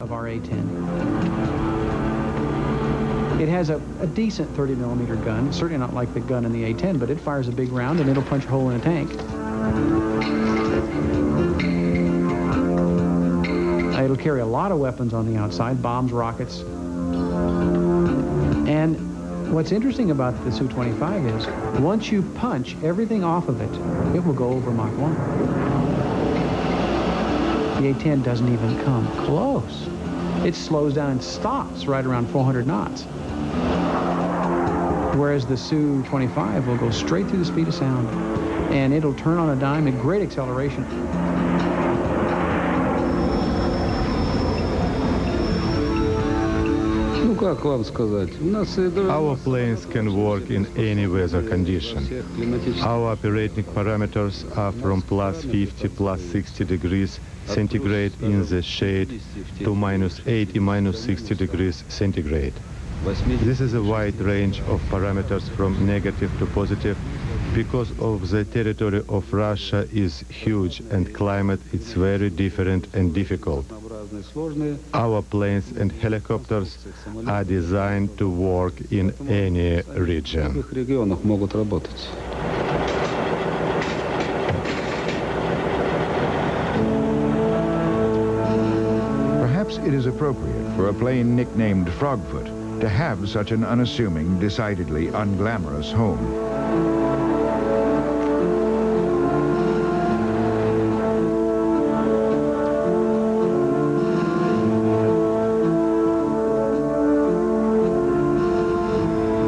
of our A-10. It has a decent 30-millimeter gun, certainly not like the gun in the A-10, but it fires a big round and it'll punch a hole in a tank. It'll carry a lot of weapons on the outside, bombs, rockets. And what's interesting about the SU-25 is once you punch everything off of it, it will go over Mach 1. The A-10 doesn't even come close. It slows down and stops right around 400 knots. Whereas the SU-25 will go straight through the speed of sound, and it'll turn on a dime at great acceleration. Our planes can work in any weather condition. Our operating parameters are from +50, +60 degrees centigrade in the shade to -80, -60 degrees centigrade. This is a wide range of parameters from negative to positive because of the territory of Russia is huge and climate is very different and difficult. Our planes and helicopters are designed to work in any region. Perhaps it is appropriate for a plane nicknamed Frogfoot to have such an unassuming, decidedly unglamorous home.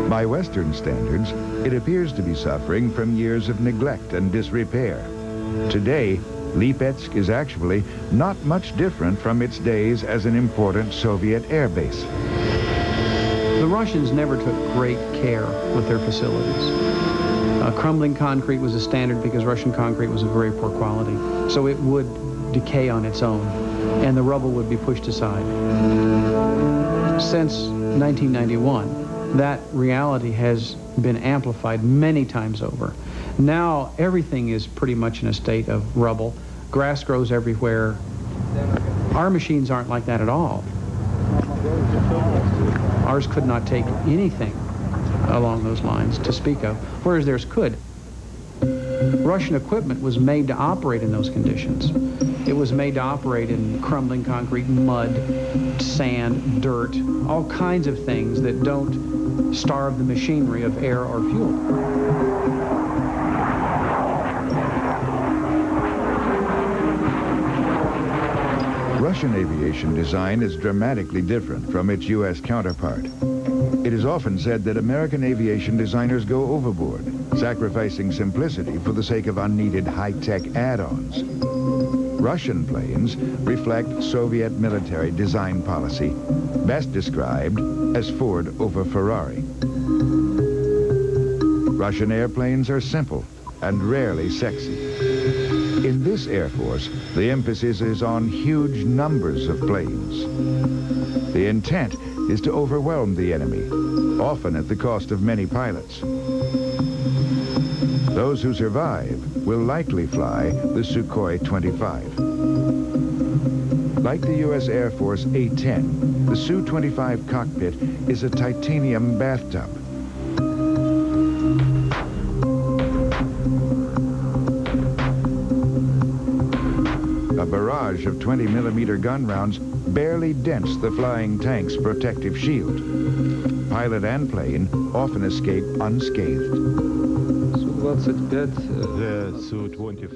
By Western standards, it appears to be suffering from years of neglect and disrepair. Today, Lipetsk is actually not much different from its days as an important Soviet air base. The Russians never took great care with their facilities. Crumbling concrete was a standard because Russian concrete was of very poor quality. So it would decay on its own, and the rubble would be pushed aside. Since 1991, that reality has been amplified many times over. Now everything is pretty much in a state of rubble. Grass grows everywhere. Our machines aren't like that at all. Ours could not take anything along those lines to speak of, whereas theirs could. Russian equipment was made to operate in those conditions. It was made to operate in crumbling concrete, mud, sand, dirt, all kinds of things that don't starve the machinery of air or fuel. Russian aviation design is dramatically different from its U.S. counterpart. It is often said that American aviation designers go overboard, sacrificing simplicity for the sake of unneeded high-tech add-ons. Russian planes reflect Soviet military design policy, best described as Ford over Ferrari. Russian airplanes are simple and rarely sexy. In this Air Force, the emphasis is on huge numbers of planes. The intent is to overwhelm the enemy, often at the cost of many pilots. Those who survive will likely fly the Sukhoi 25. Like the U.S. Air Force A-10, the Su-25 cockpit is a titanium bathtub. A barrage of 20-millimeter gun rounds barely dents the flying tank's protective shield. Pilot and plane often escape unscathed. The Su-25